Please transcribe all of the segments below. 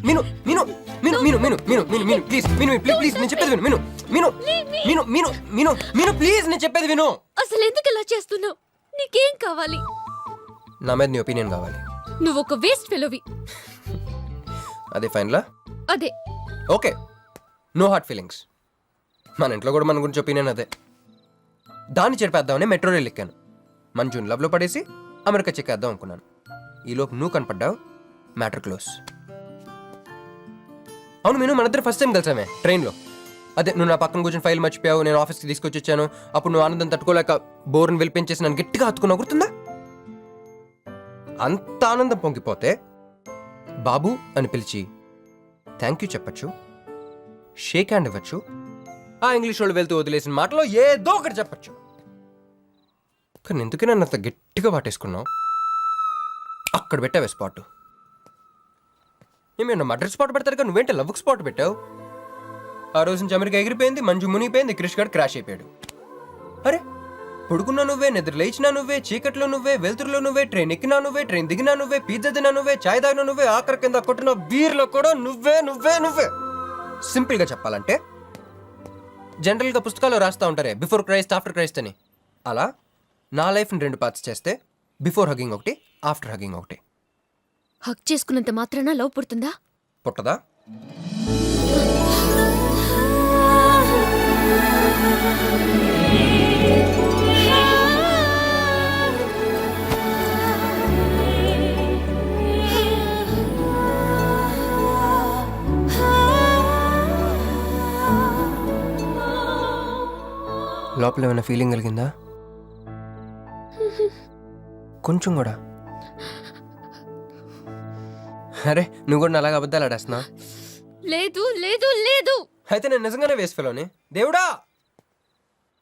మీను మీను మీను మీను మీను మీను మీను మీను ప్లీజ్ మీను ప్లీజ్ నేను చెప్పేది విను మీను మీను మీను మీను మీను మీను ప్లీజ్ నేను చెప్పేది విను. అసలు ఎందుకు ఇలా చేస్తున్నావు? నీకేం కావాలి? నా మీద నీ ఒపీనియన్ కావాలి. నువ్వు ఒక వేస్ట్ ఫెలోవి. అదే ఫైన్లా? అదే. Okay, no heart feelings. మన ఇంట్లో కూడా మన గురించి ఒపీనియన్ అదే. దాన్ని చెరిపేద్దామని మెట్రో రైల్ ఎక్కాను. మంజుని లవ్లో పడేసి అమెరికా చెక్కేద్దాం అనుకున్నాను. ఈలోపు నువ్వు కనపడ్డావు, మ్యాటర్ క్లోజ్. అవును మీను, మన ఇద్దరు ఫస్ట్ టైం కలిసామే ట్రైన్లో. అదే నువ్వు నా పక్కన కూర్చొని ఫైల్ మర్చిపోయావు, నేను ఆఫీస్కి తీసుకొచ్చి వచ్చాను. అప్పుడు నువ్వు ఆనందం తట్టుకోలేక బోర్ని వెళ్ళిపించేసి నన్ను గట్టిగా హత్తుకున్నావు, గుర్తుందా? అంత ఆనందం పొంగిపోతే బాబు అని పిలిచి థ్యాంక్ యూ చెప్పచ్చు, షేక్ హ్యాండ్ ఇవ్వచ్చు, ఆ ఇంగ్లీష్ వాళ్ళు వెళ్తూ వదిలేసిన మాటలో ఏదో ఒకటి చెప్పచ్చు. కానీ ఎందుకే నన్ను అంత గట్టిగా వాటేసుకున్నావు? అక్కడ పెట్టావే స్పాట్. ఏమన్నా మర్డర్ స్పాట్ పెడతారు కానీ నువ్వేంటి లవ్కి స్పాట్ పెట్టావు? ఆ రోజు నుంచి అమెరికా ఎగిరిపోయింది, మంజు మునిగిపోయింది, క్రిష్ గారు క్రాష్ అయిపోయాడు. అరే పడుకున్నా నువ్వే, నిద్ర లేచినా నువ్వే, చీకట్లో నువ్వే, వెలుతురులో నువ్వే, ట్రైన్ ఎక్కినా నువ్వే, ట్రైన్ దిగినా నువ్వే, పిజ్జా తిన్నా నువ్వే, చాయ్ తాగినా నువ్వే, ఆఖరి కింద కొట్టిన బీర్లో కూడా నువ్వే నువ్వే నువ్వే. సింపుల్గా చెప్పాలంటే జనరల్గా పుస్తకాల్లో రాస్తూ ఉంటారే బిఫోర్ క్రైస్ట్ ఆఫ్టర్ క్రైస్ట్ అని, అలా నా లైఫ్ని 2 పార్ట్స్ చేస్తే బిఫోర్ హగ్గింగ్ ఒకటి, ఆఫ్టర్ హగ్గింగ్ ఒకటి. హక్ చేసుకున్నంత మాత్రాన లవ్ పుడుతుందా? పుట్టదా? లోపల ఏమైనా ఫీలింగ్ కలిగిందా? కొంచెం కూడా? అరే నువ్వు కూడా అలాగ అబద్ధాలు ఆడేస్తున్నా? లేదు లేదు లేదు. అయితే నేను నిజంగానే వేసుకెళ్ళని. దేవుడా,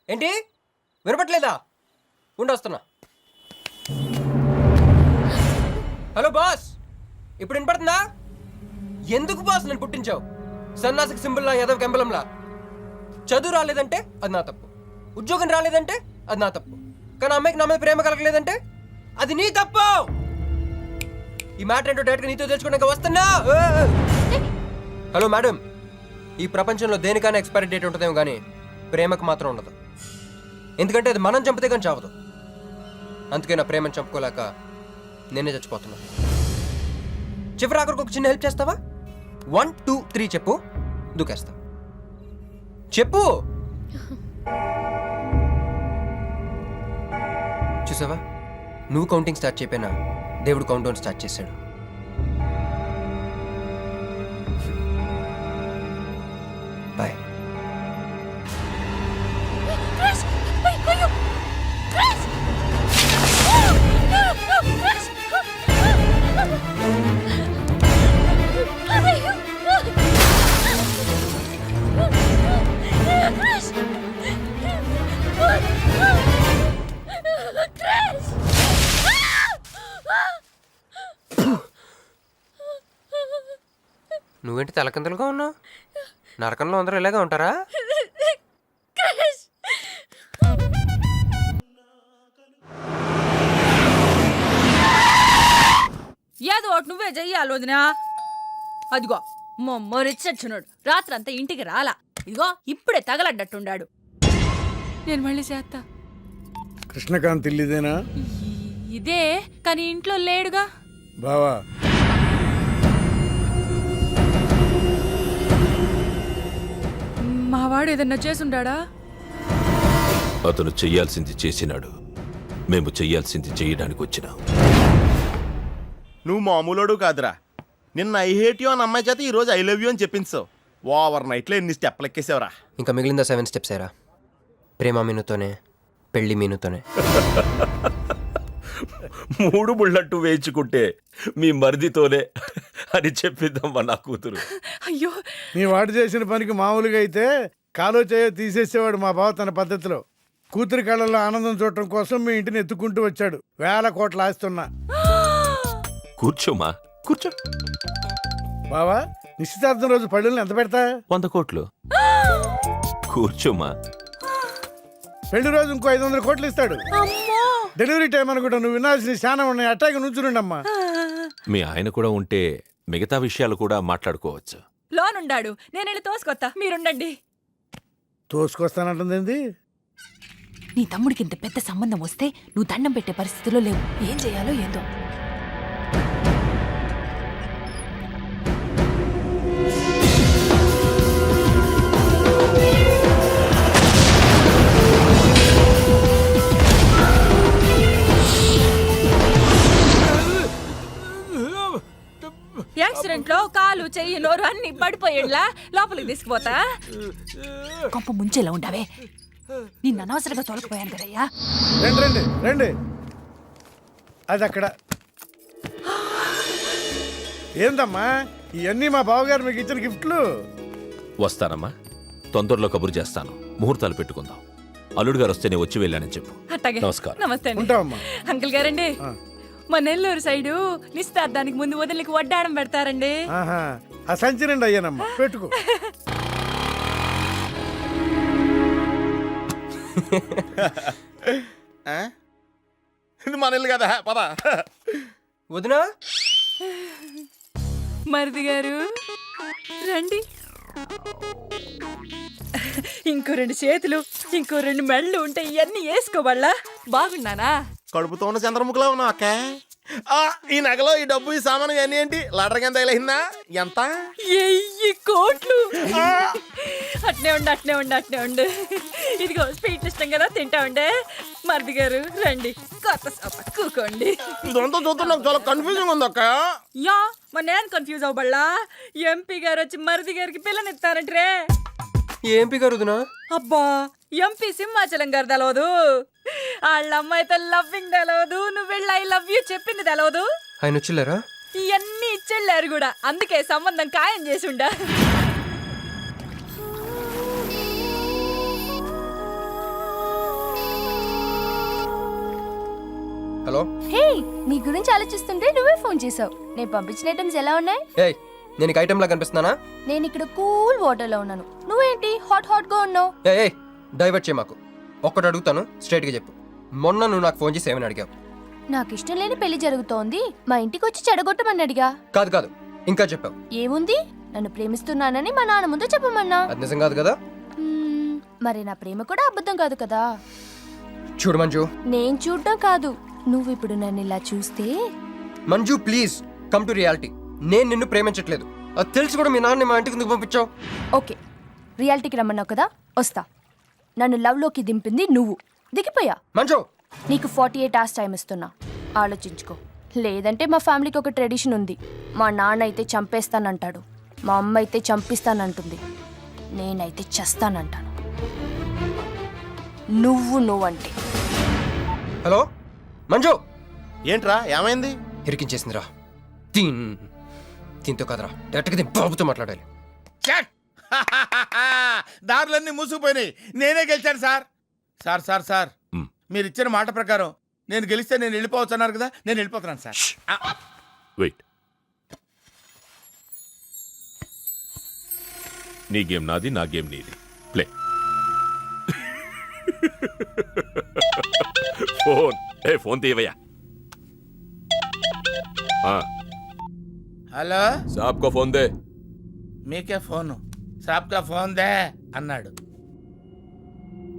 ఏంటి వినపట్లేదా? ఉండొస్తున్నా. హలో బాస్, ఇప్పుడు వినపడుతుందా? ఎందుకు బాస్ నన్ను పుట్టించావు? సన్నాసికి సింబల్లా, యాదవ్ కెంబలంలా. చదువు రాలేదంటే అది నా తప్పు, ఉద్యోగం రాలేదంటే అది నా తప్పు, కానీ అమ్మాయికి నా మీద ప్రేమ కలగలేదంటే అది నీ తప్పు. ఈ మ్యాటర్ ఏంటో డైరెక్ట్గా నీతో తెలుసుకోవడానికి వస్తున్నా. హలో మేడం, ఈ ప్రపంచంలో దేనికైనా ఎక్స్పైరీ డేట్ ఉంటుందేమో కానీ ప్రేమకు మాత్రం ఉండదు. ఎందుకంటే అది మనం చంపితే కానీ చావదు. అందుకే నా ప్రేమను చంపుకోలేక నేనే చచ్చిపోతున్నా. చివరి ఆఖరికి ఒక చిన్న హెల్ప్ చేస్తావా? 1 2 3 చెప్పు, దూకేస్తా. చెప్పు. చూసావా, నువ్వు కౌంటింగ్ స్టార్ట్ చేయపోయినా దేవుడు కౌంట్ డౌన్ స్టార్ట్ చేశాడు. బాయ్. నువ్వేంటి తలకిందులుగా ఉన్నావు? నరకంలో అందరూ ఇలాగే ఉంటారా? ఏదో ఒకటి నువ్వే చెయ్యాలి వదినా. అదిగో మొమ్మరిచ్చొచ్చున్నాడు, రాత్రంతా ఇంటికి రాలా. ఇదిగో ఇప్పుడే తగలడ్డట్టుండాడు. నేను మళ్ళీ చేస్తా. కృష్ణకాంత్ ఇల్లుదేనా? ఇదే, కానీ ఇంట్లో లేడుగా. బావా, మావాడు ఏదన్నా చేసుండాడా? అతను చెయ్యాల్సింది చేసినాడు, మేము చెయ్యాల్సింది చెయ్యడానికి వచ్చినాం. నువ్వు మామూలుడు కాదురా. నిన్న ఐ హేట్ యూ అని అమ్మాయి చేత ఈరోజు ఐ లవ్ యూ అని చెప్పించావు. ఓవర్ నైట్లో ఎన్ని స్టెప్లు ఎక్కేసావురా. ఇంకా మిగిలిందా 7 స్టెప్స్ ఏరా? ప్రేమ మీనుతోనే, పెళ్లి మీనుతోనే. 3 బుల్లట్టు వేయించుకుంటే మీ మరిదితోనే అని చెప్పిద్దామా నా కూతురు. అయ్యో, నీ వాడు చేసిన పనికి మామూలుగా అయితే కాలో చేయో తీసేసేవాడు మా బావ తన పద్ధతిలో. కూతురి కళ్ళల్లో ఆనందం చూడటం కోసం మీ ఇంటిని ఎత్తుకుంటూ వచ్చాడు. 1000 కోట్లు ఆస్తున్నా. కూర్చోమా, కూర్చో. బావా, నిశ్చితార్థం రోజు పళ్ళుల్ని ఎంత పెడతా? 100 కోట్లు. కూర్చోమా. పెళ్లి రోజు ఇంకో 500 కోట్లు ఇస్తాడు. డెలివరీ టైం అనుకుంటా. నువ్వు వినాల్సిన శానం ఉన్నాయి. అట్టాగే నుంచుండమ్మా. మీ ఆయన కూడా ఉంటే మిగతా విషయాలు కూడా మాట్లాడుకోవచ్చు. లోనుండాడు, నేను వెళ్ళి తోసుకొత్తా, మీరుండండి. తోసుకొస్తానంటుంది. నీ తమ్ముడికి ఇంత పెద్ద సంబంధం వస్తే నువ్వు దండం పెట్టే పరిస్థితిలో లేవు. ఏం చేయాలో ఏందో. యాక్సిడెంట్ లో కాలు చెయ్యి నోరు అన్ని పడిపోయేలా లోపలికి తీసుకుపోతా. కొంప ముంచేలా ఉండవే. నిన్ను అనవసరంగా తోలకపోయాను కదయ్యా. రండి రండి రండి. అది అక్కడ. ఏందమ్మా ఇవన్నీ మా బావగారు మీకు ఇచ్చిన గిఫ్ట్లు? వస్తానమ్మా, తొందరలో కబురు చేస్తాను. ముహూర్తాలు పెట్టుకుందాం. అల్లుడు గారు వస్తే నేను వచ్చి వెళ్ళానని చెప్పు. అట్టాగే. నమస్కారం. నమస్తే అండి. ఉంటావమ్మా. అంకుల్ గారండి, మా నెల్లూరు సైడు నిశ్చితార్థానికి ముందు వదిలికి వడ్డాడం పెడతారండి. ఆహా, ఆ సంచి నిండి అయ్యానమ్మా, పెట్టుకో. ఇది మన ఇల్లు కదా, పద. వదినా మరిది గారు రండి. ఇంకో 2 చేతులు, ఇంకో 2 మెళ్ళు ఉంటే ఇవన్నీ వేసుకోవాళ్ళ. బాగున్నానా? కడుపుతో ఉన్న చంద్రముఖిలో ఉన్నావు అక్క. ఈ నగలో ఈ డబ్బు ఈ సామాను ఇవన్నీ ఏంటి? లడర్ కింద తగిలిందా? ఎంత? 1000 కోట్లు. అట్నే ఉండు, అట్నే ఉండు, అట్నే ఉండు. ఇదిగో స్వీట్ ఇష్టం కదా, తింటా ఉండే. మరిది గారు రండి, కొత్త సోఫా కూకోండి. ఇదంతా చూస్తే నాకు చాలా కన్ఫ్యూజింగ్ ఉంది అక్క. యా, మరి నేను కన్ఫ్యూజ్ అవ్వబల్లా. ఎంపీ గారు వచ్చి మరిది గారికి పిల్లనిస్తారంట్రే. ఏంపి గారు వదినా? అబ్బా, ఎంపీ సింహాచలం గారు తెలవదు, వాళ్ళ అమ్మాయితో లవ్వింగ్ తెలవదు, నువ్వు వెళ్ళి ఐ లవ్ యూ చెప్పింది తెలవదు. ఆయన వచ్చిల్లారా? ఇవన్నీ ఇచ్చెళ్ళారు కూడా, అందుకే సంబంధం ఖాయం చేసి ఉండా. హలో. హే, నీ గురించి ఆలోచిస్తుంటే నువ్వే ఫోన్ చేసావు. నేను పంపించిన ఐటమ్స్ ఎలా ఉన్నాయి? ఏయ్, నేను నీకు ఐటమ్ లా కనిపిస్తున్నానా? నేను ఇక్కడ కూల్ వాటర్ లో ఉన్నాను, నువ్వేంటి హాట్ హాట్ గా ఉన్నావు? ఏయ్ డైవర్ట్ చేయ మాకు. ఒక్కటి అడుగుతాను, స్ట్రైట్ గా చెప్పు. మొన్న నువ్వు నాకు ఫోన్ చేసి ఏమని అడిగావు? నాకు ఇష్టం లేని పెళ్లి జరుగుతోంది, మా ఇంటికి వచ్చి చెడగొట్టమని అడిగా. కాదు కాదు, ఇంకా చెప్పావు. ఏముంది, నన్ను ప్రేమిస్తున్నానని మా నాన్న ముందు చెప్పమన్నా. అది నిజం కాదు కదా? మరి నా ప్రేమ కూడా అబద్ధం కాదు కదా. చూడు మంజు. నేను చూడడం కాదు, నువ్వు ఇప్పుడు నన్ను ఇలా చూస్తే. Manju please come to reality. నేను నిన్ను ప్రేమించట్లేదు, అది తెలిసి కూడా మీ నాన్న మా ఇంటికి ఎందుకు పంపించావు? ఓకే, రియాలిటీకి రమ్మన్నావు కదా, వస్తా. నన్ను లవ్ లోకి దింపింది నువ్వు, దిగిపోయా. మంజు నీకు 48 hours టైం ఇస్తున్నా, ఆలోచించుకో. లేదంటే మా ఫ్యామిలీకి ఒక ట్రెడిషన్ ఉంది, మా నాన్న అయితే చంపేస్తానంటాడు, మా అమ్మ అయితే చంపిస్తానంటుంది, నేనైతే చస్తానంటాను. నువ్వంటే. హలో మంజు. ఏంట్రా ఏమైంది? ఇరికించేసిందిరా. దీంతో కదరా, డైరెక్ట్గా దీని బాబుతో మాట్లాడాలి. దారులన్నీ మూసుకుపోయినాయి, నేనే గెలిచాను సార్. సార్ సార్ సార్ మీరు ఇచ్చిన మాట ప్రకారం నేను గెలిస్తే నేను వెళ్ళిపోవచ్చు అన్నారు కదా, నేను వెళ్ళిపోతున్నాను సార్. వెయిట్. నీ గేమ్ నాది, నా గేమ్ నీది. ప్లే. ఫోన్ తీయవయ్యా. హలో సాబ్ కో ఫోన్ దే. మీకే ఫోను, సాబ్ కా ఫోన్ దే అన్నాడు.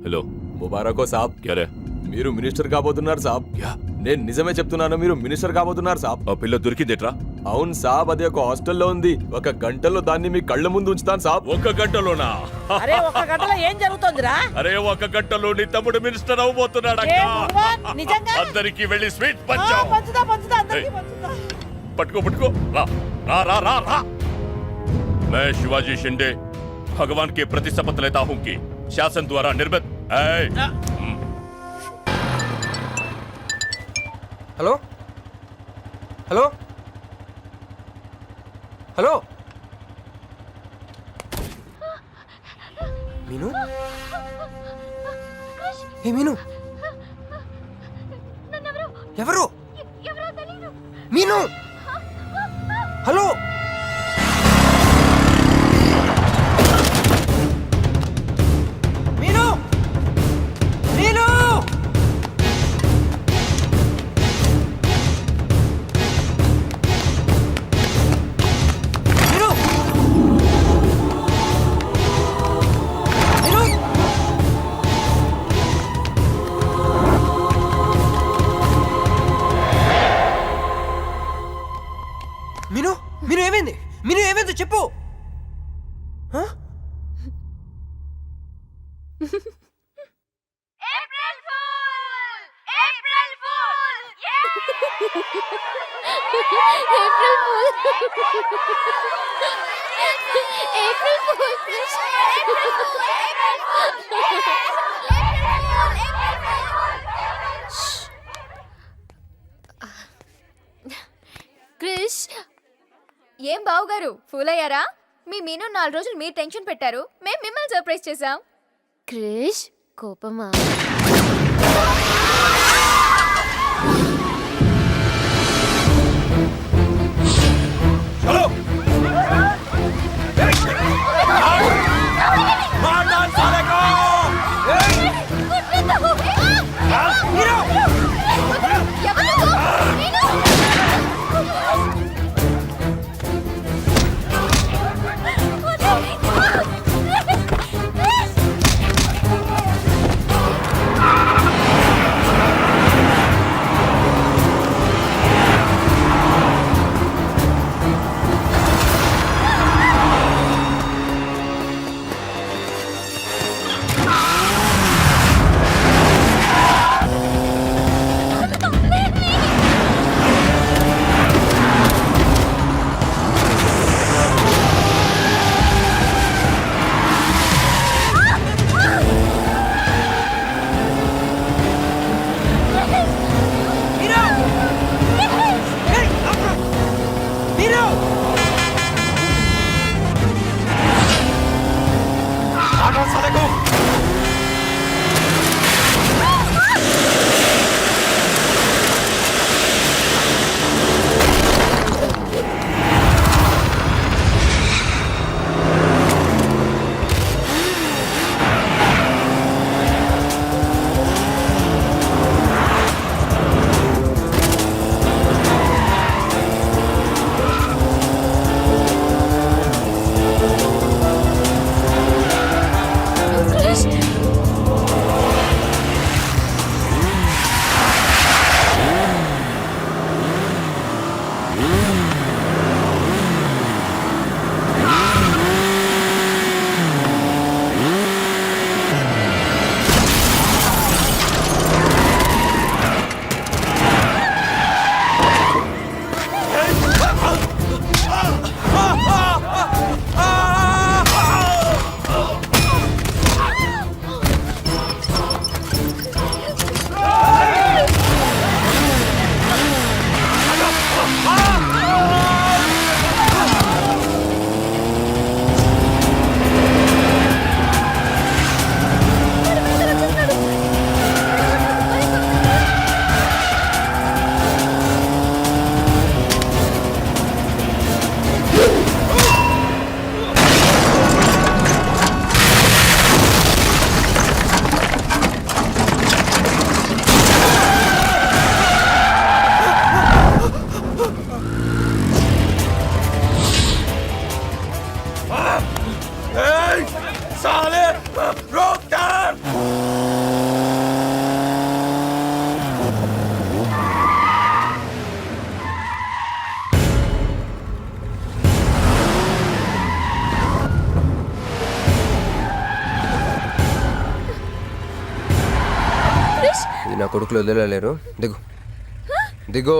హలో. ముబారకో సాబ్. క్యారే? మీరు మినిస్టర్ కాబోతున్నారు సాబ్. నేను నిజమే చెప్తున్నాను, మీరు మినిస్టర్ కాబోతున్నారు సాబ్. ఆ పిల్ల దొరికిందేట్రా? అవును సాబ్, అది ఒక హాస్టల్లో ఉంది. 1 గంటలో దాన్ని మీ కళ్ళ ముందు ఉంచుతాను సాబ్. 1 గంటలోనా? అరే 1 గంటలో ఏం జరుగుతోందిరా? అరే 1 గంటలో నీ తమ్ముడు మినిస్టర్ అవబోతున్నాడు. అందరికి వెళ్ళి స్వీట్ పంచావు. పట్టుకో పట్టుకో. రా రా రా రా రా. मैं शिवाजी शिंदे भगवान के प्रति शपथ लेता हूं कि शासन द्वारा निर्मित హలో హలో హలో మీను. ఏ మీను, ఎవరు? మీను. హలో. మీను మీను. మీరు ఏమైంది? మీరు ఏమైందో చెప్పు. హ? April fool. April fool. Krish, ఏం బావుగారు ఫూల్ అయ్యారా? మీ మీను 4 రోజులు మీరు టెన్షన్ పెట్టారు, మేము మిమ్మల్ని సర్ప్రైజ్ చేసాం. క్రిష్ కోపమా? ఇది నా కొడుకులు వదిలేలేరు. దిగు దిగు.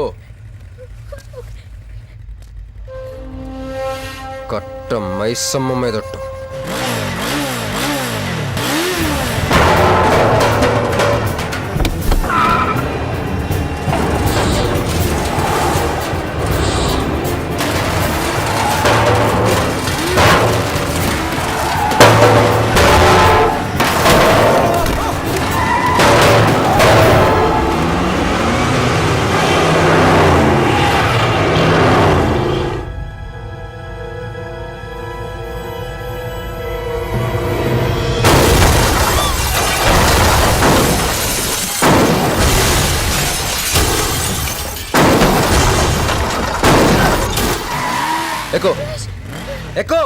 కట్ట మైసమ్మ మీదట్టు. ఎక్కు ఎక్కు.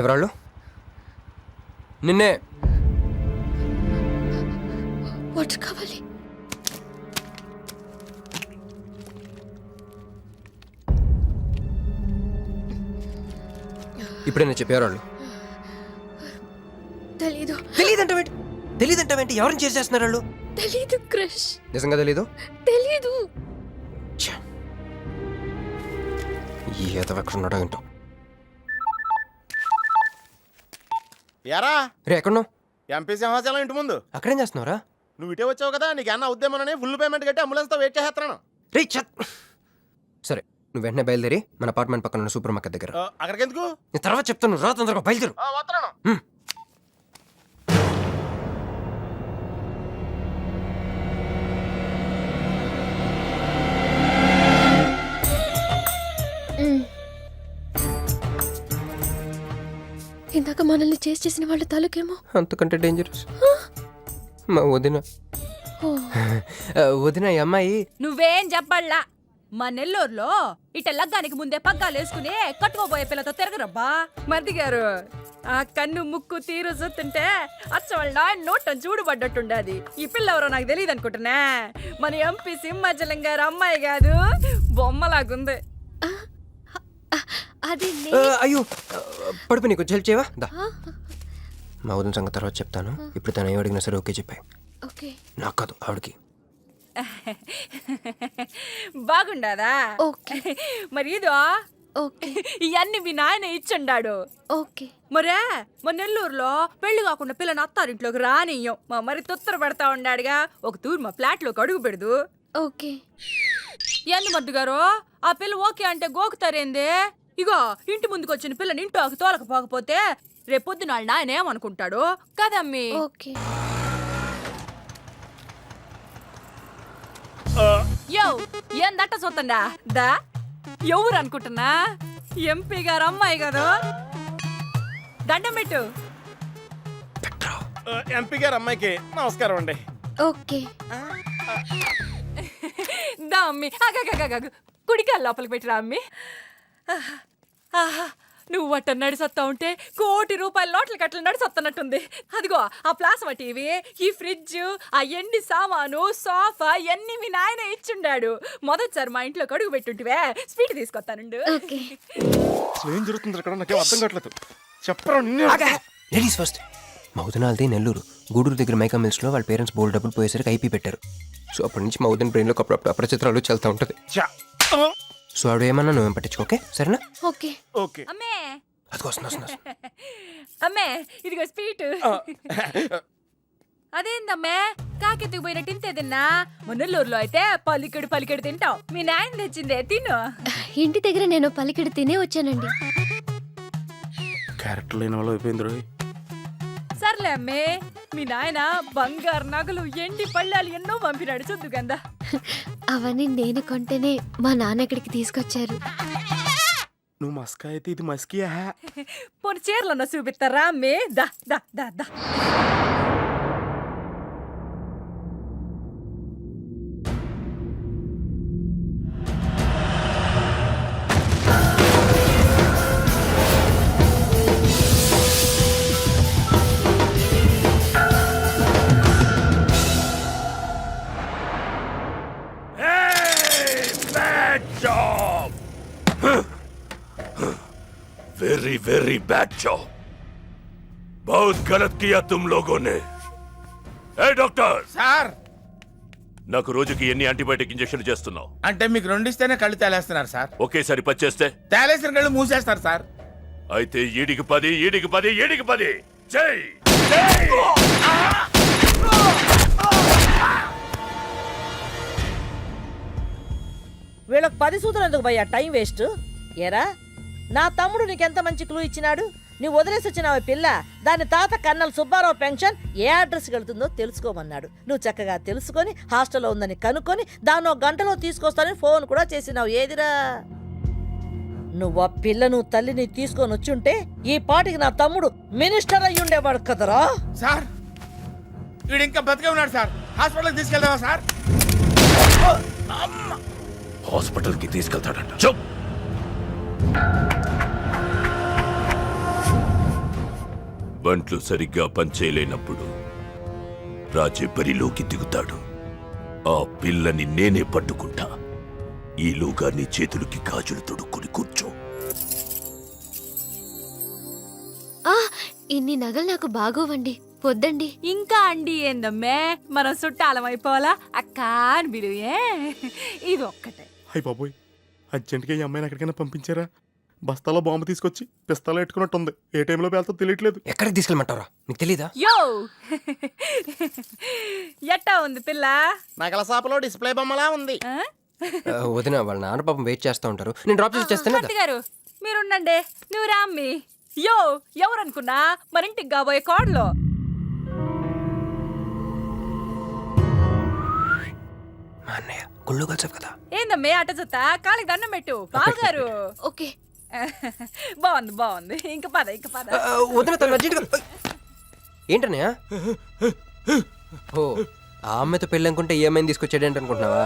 ఎవరాళ్ళు? నిన్నే. వాటర్ కావాలి. ఇప్పుడే నేను చెప్పేవాళ్ళు. తెలీదు. తెలీదంటావేంటి? ఎవరిని చేసేస్తున్నారు వాళ్ళు? తెలీదు క్రిష్. నిజంగా తెలీదు? తెలీదు. ఈ ఏదో ఎక్కడ ఉన్నాడో ఏంటో. యారా రే ఎక్కడున్నావు? ఎంపీ సింహాచలం ఇంటి ముందు. అక్కడేం చేస్తున్నావురా? నువ్వు ఇటే వచ్చావు కదా, నీకు ఏమన్నా ఉద్యమనని ఫుల్ పేమెంట్ కట్టి అంబులెన్స్తో వెయిట్ చేస్తున్నాను. రే సరే, నువ్వు వెంటనే బయలుదేరి మన అపార్ట్మెంట్ పక్కన ఉన్న సూపర్ మార్కెట్ దగ్గర. అక్కడికి ఎందుకు? నేను తర్వాత చెప్తాను, రా తొందరగా బయలుదేరు. వస్తున్నాను. ఇందాక మనల్ని చేసిన వాళ్ళ తాలూకేమో. అంతకంటే డేంజరస్ మా వదిన. వదిన ఈ అమ్మాయి. నువ్వేం చెప్పాలా? మా నెల్లూరులో ఇట లగ్గానికి ముందే పగ్గాలు వేసుకుని కట్టుకోబోయే పిల్లతో తిరగరబ్బా. మరిది గారు, ఆ కన్ను ముక్కు తీరు చూస్తుంటే అచ్చ వాళ్ళ నోటం చూడుబడ్డట్టుండది. ఈ పిల్ల ఎవరో నాకు తెలియదు అనుకుంటున్నా. మన ఎంపీ సింహాచలం గారు అమ్మాయి కాదు, బొమ్మలాగుంది. అది అయ్యో పడుపు, నీకు హెల్ప్ చేయవా? దా, మా వదిన సంగతి తర్వాత చెప్తాను. ఇప్పుడు తను ఏం అడిగినా సరే ఓకే చెప్పాయి. ఓకే. నాకు కాదు, ఆవిడకి. బాగుండాదా? ఓకే. మరి ఇదో ఓకే. ఇవన్నీ మీ నాయన ఇచ్చుండాడు. ఓకే. మరే మన నెల్లూరులో పెళ్లి కాకుండా పిల్లని అత్తారింట్లోకి రానియ్యం. మా మరి తొత్తర పడతా ఉండాడుగా, ఒక తూరు మా ఫ్లాట్లోకి అడుగు పెడదు. ఓకే. ఎందు మద్దు గారు, ఆ పిల్ల ఓకే అంటే గోకుతారేందే? ఇగో ఇంటి ముందుకు వచ్చిన పిల్లని ఇంట్లోకి తోలకపోకపోతే రేపొద్దున వాళ్ళ నాయన ఏమనుకుంటాడు కదమ్మీ? ఓకే. యో ఏం దట్ట చూతండా దా, ఎవరు అనుకుంటున్నా? ఎంపీ గారు అమ్మాయి కదా. దండం పెట్టు. ఎంపీ గారు అమ్మాయికి నమస్కారం అండి. ఓకే. దా అమ్మి, కుడికాయ లోపలికి పెట్టిరా అమ్మి. నువ్వు అట్ట నడిసొత్తా ఉంటే ₹1 కోటి నోట్ల కట్టలు నడిసొత్తనట్టుంది. అదిగో ఆ ప్లాస్మా టీవీ, ఈ ఫ్రిడ్జ్, ఆ ఎండి సామాను, సోఫా ఎన్ని మీ నాయన ఇచ్చుండాడు. మొదటిసారి మా ఇంట్లో కడుగు పెట్టుంటివే, స్వీట్ తీసుకొస్తానుండు. ఓకే. ఏం జరుగుతుంది అక్కడ? నాకేం అర్థం కావట్లేదు. చెప్పరా. Ladies first. మా వదినాలది నెల్లూరు. గూడూరు దగ్గర మైకా మిల్స్లో వాళ్ళ పేరెంట్స్ బోల్డ్ డబ్బులు పోయేసరికి ఐపీ పెట్టారు. సో అప్పటి నుంచి మా వదిన బ్రెయిన్లో అప్పుడప్పుడు అపరిచిత్రాలు చల్తా ఉంటుంది. సో ఆవిడ ఏమన్నా నువ్వేం పట్టించుకో, ఓకే? సరేనా? ఓకే. ఓకే. అమ్మే, అదిగో వస్తున్నా. అమ్మే ఇదిగో స్వీట్. అదేందమ్మే కాకెత్తుకు పోయినట్టు ఇంతే తిన్నా? మున్నెల్లూరులో అయితే పలికెడు తింటావు. మీ నాయన తెచ్చిందే తిను. ఇంటి దగ్గర నేను పలికిడి తినే వచ్చానండి. క్యారెక్టర్ లేని వాళ్ళు అయిపోయింది. సర్లే అమ్మే, మీ నాయన బంగారు నగలు, ఎండి పళ్ళాలు ఎన్నో పంపినాడు చూద్దు గందా. అవన్నీ నేను కొంటేనే మా నాన్న ఇక్కడికి తీసుకొచ్చారు. నువ్వు మస్కా అయితే ఇది మస్కియా? పోనీ చీరలన్నా చూపిస్తారా అమ్మే? దా దా దా దా. Very very bad job. बहुत गलत किया तुम लोगों ने. ए डॉक्टर సార్, నాకు రోజుకి ఎన్ని యాంటీబయాటిక్ ఇంజెక్షన్లు చేస్తున్నావు? అంటే మీకు 2 ఇస్తేనే కళ్ళు తేలేస్తున్నారు సార్. ఒకేసారి 10 చేస్తే తేలేసిన కళ్ళు మూసేస్తారు సార్. అయితే ఈడికి 10 జై. వీళ్ళకి 10 సూత్రం ఎందుకు భయ్యా టైం వేస్ట్? ఏరా, నా తమ్ముడు నీకెంత మంచి క్లూ ఇచ్చినాడు. నువ్వు వదిలేసి వచ్చినావు పిల్ల, దాని తాత కన్నల సుబ్బారావు పెన్షన్ ఏ అడ్రస్కి వెళ్తుందో తెలుసుకోమన్నాడు. నువ్వు చక్కగా తెలుసుకొని హాస్టల్లో ఉందని కనుక్కొని దాన్ని 1 గంటలో తీసుకొస్తానని ఫోన్ కూడా చేసినావు. ఏదిరా, నువ్వు ఆ పిల్లను తల్లిని తీసుకొని వచ్చుంటే ఈ పాటికి నా తమ్ముడు మినిస్టర్ అయ్యి ఉండేవాడు కదరా. సార్, వీడు ఇంకా బతికే ఉన్నాడు సార్. హాస్పిటల్కి తీసుకెళ్దామా సార్? హాస్పిటల్ కి తీసుకెళ్తాడంట. చూప్. బంట్లు సరిగ్గా పనిచేయలేనప్పుడు రాజే బరిలోకి దిగుతాడు. ఆ పిల్లని నేనే పట్టుకుంటా. ఈలోగా నీ చేతులకి గాజులు తొడుక్కుని కూర్చో. ఇన్ని నగలు నాకు బాగోవండి, పొద్దండి. ఇంకా అండి ఏందమ్మే, మనం చుట్టాలం అయిపోవాలా అక్క అని బిలువే. ఇది ఒక్కటే. అయ్యి బాబోయ్, అర్జెంట్గా ఈ అమ్మాయిని ఎక్కడికైనా పంపించారా? బస్తాలో బాంబు తీసుకొచ్చి పిస్తాలో ఎట్టుకున్నట్టుంది. ఏ టైంలో వెళ్తా తెలియట్లేదు. ఎక్కడికి తీసుకెళ్ళమంటారా? నీకు తెలీదా? యో ఎట్టా ఉంది పిల్ల? నగల షాపులో డిస్ప్లే బొమ్మలా ఉంది. ఆ? వదిన వాళ్ళ నాన్న పాపం వెయిట్ చేస్తూ ఉంటారు. నేను డ్రాప్ చేసి చేస్తాను భర్త గారు మీరుండండి, నువ్వు రామ్మి. యో ఎవరనుకున్నా మరింటికి కాబోయే కోడలో. మా అన్నయ్య గుళ్ళు కలిసావు కదా. ఏందమ్మే అట చూస్తా, కాలికి దండం పెట్టు బావగారు. ఓకే. బాగుంది బాగుంది, ఇంక పద ఇంక పద. వదిన తను అర్జెంట్గా. ఏంటన్నయ్య? ఓ, ఆ అమ్మాయితో పెళ్ళి అనుకుంటే ఏ అమ్మాయిని తీసుకొచ్చాడేంటి అనుకుంటున్నావా?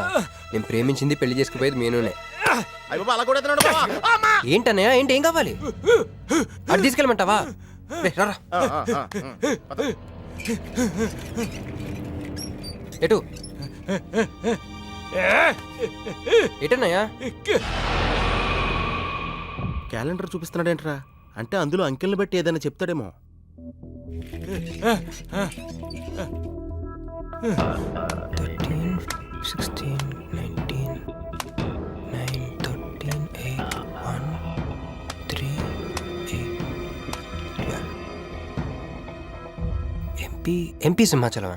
నేను ప్రేమించింది పెళ్లి చేసుకుపోయేది మీనునే. అయ్యి బాబా, అలా కూడా ఎత్తున్నాడు బావా. ఏంటన్నయ్య? ఏంటి, ఏం కావాలి? అది తీసుకెళ్ళమంటావా? రే, రారా. ఎటు ఎటన్నయ్యా? క్యాలెండర్ చూపిస్తున్నాడేంట్రా? అంటే అందులో అంకెల్ని బట్టి ఏదైనా చెప్తాడేమో. 13, 16, 19, 9, 13, 8, 1, 3, 8, 12. ఎంపీ సింహాచలం.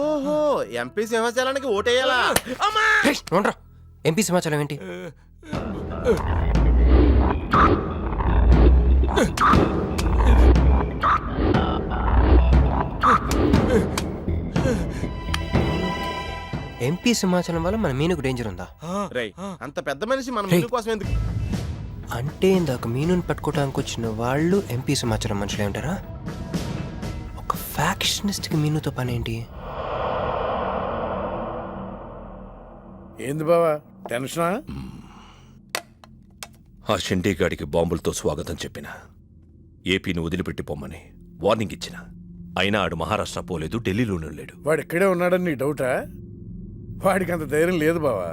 ఓహో, ఎంపీ సింహాచలానికి ఓటేయాలా? అవునరా, ఎంపీ సింహాచలం ఏంటి? ఎంపీ సింహాచలం వల్ల మన మీనుకు డేంజర్ ఉందా? రేయ్, అంత పెద్ద మనిషి మన మీను కోసం ఎందుకు? అంటే ఇందాక మీనుని పట్టుకోవడానికి వచ్చిన వాళ్ళు ఎంపీ సింహాచలం మనుషులే ఉంటారా? ఒక ఫ్యాక్షనిస్ట్కి మీనుతో పనేంటి? ఏంది బావా టెన్షనా? ఆ షిండేగాడికి బాంబులతో స్వాగతం చెప్పిన, ఏపీని వదిలిపెట్టి పొమ్మని వార్నింగ్ ఇచ్చిన. అయినా ఆడు మహారాష్ట్ర పోలేదు, ఢిల్లీలోనూ లేడు. వాడు ఇక్కడే ఉన్నాడని నీ డౌటా? వాడికి అంత ధైర్యం లేదు బావా.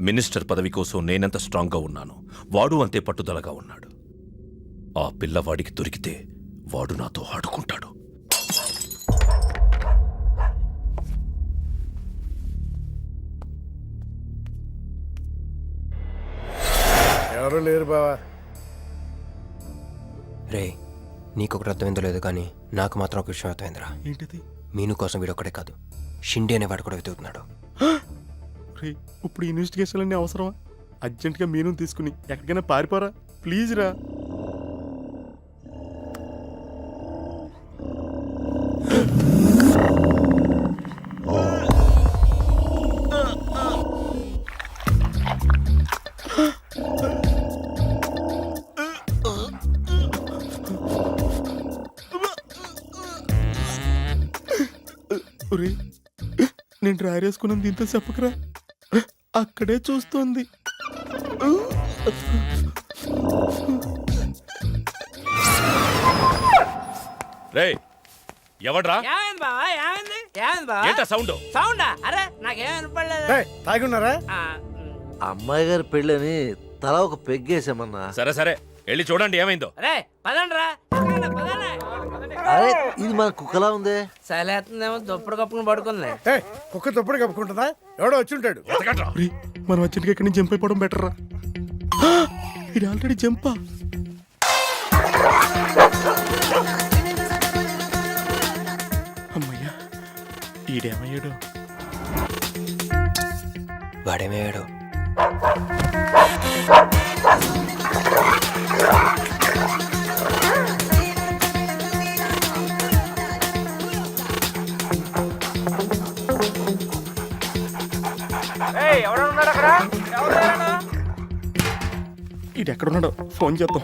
మినిస్టర్ పదవి కోసం నేనెంత స్ట్రాంగ్గా ఉన్నాను, వాడు అంతే పట్టుదలగా ఉన్నాడు. ఆ పిల్లవాడికి దొరికితే వాడు నాతో ఆడుకుంటాడు. ఎవరూ లేరు బావా. రే, నీకొకటి అర్థమైందో లేదు కానీ నాకు మాత్రం ఒక విషయం అర్థమైందిరా. ఏంటిది? మీను కోసం వీడొక్కడే కాదు, షిండే అనేవాడు కూడా వెతుకుతున్నాడు. రే, ఇప్పుడు ఇన్వెస్టిగేషన్ అన్నీ అవసరమా? అర్జెంట్గా మీను తీసుకుని ఎక్కడికైనా పారిపోరా ప్లీజ్ రా. నేను డ్రైరేసుకున్నాను, దీంతో చెప్పకరా. అక్కడే చూస్తోంది. రే, ఎవడ్రా? ఏంటా సౌండ్? సౌండా? అరే నాకేం వినపడలేదు. ఏయ్, తాగి ఉన్నారా? అమ్మాయి గారి పెళ్ళని తల ఒక పెగ్గేసామన్నా. సరే సరే, వెళ్ళి చూడండి ఏమైందో. రే పదండ్రా. అరే ఇది మన కుక్కలా ఉంది. సలేతుందేమో దుప్పుడు కప్పుకుని పడుకుంది. ఏయ్, కుక్క తప్పుడు కప్పుకుంటుందా? ఎవడో వచ్చి ఉంటాడు. రే, మనం అర్జెంట్గా ఇక్కడి నుంచి జంప్ అయిపోవడం బెటర్ రా. ఇది ఆల్రెడీ జంపా. అమ్మయ్యా, ఈడేమయ్యాడు? వాడేమయ్యాడు? ఇది ఎక్కడున్నాడో ఫోన్ చేద్దాం.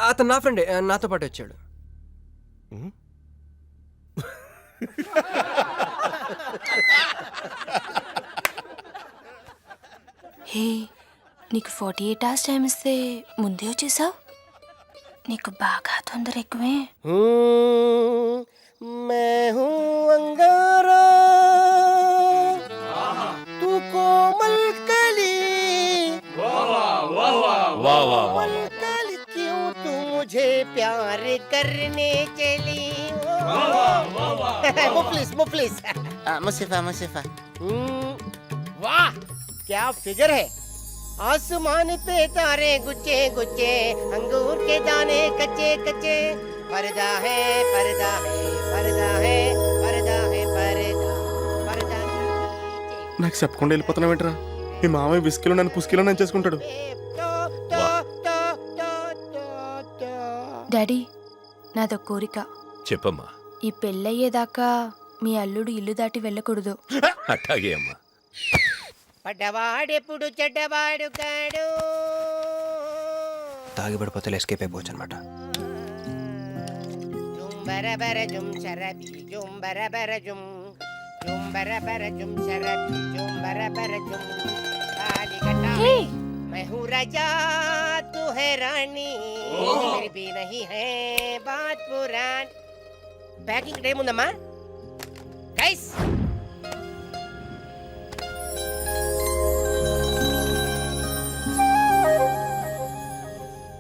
అతను నా ఫ్రెండే, నాతో పాటు వచ్చాడు. హే, నీకు 48 hours టైం ఇస్తే ముందే వచ్చేసావు. నీకు బాగా తొందర ఎక్కువే. प्यार करने चली मुफलिस मुसीफा वाह क्या फिगर है. आसमान पे तारे गुच्छे गुच्छे, अंगूर के दाने कच्चे कच्चे, पर्दा है पर्दा है पर्दा है पर्दा है पर्दा पर्दा. నాకు చెప్పకుండా వెళ్ళిపోతున్నావేంట్రా? మీ మామయ్య విస్కీలో నన్ను పుస్కీలో నన్ను చేసుకుంటాడు. డాడీ, నాదో కోరిక. చెప్పమ్మా. ఈ పెళ్ళయ్యేదాకా మీ అల్లుడు ఇల్లు దాటి వెళ్ళకూడదు. అట్టాగే అమ్మా. పడ్డవాడెప్పుడు చెడ్డవాడు కాడు. తాగి పడిపోతే ఎస్కేప్ అయిపోవచ్చు అనమాట. జుంబరబర జుం శరబి జుంబరబర జుం జుంబరబర జుం శరబి జుంబరబర జుం కాలికట. मैं हूँ राजा तू है रानी, फिर भी नहीं है बात पुरानी. ప్యాకింగ్ టైం ఉందమ్మా గైస్.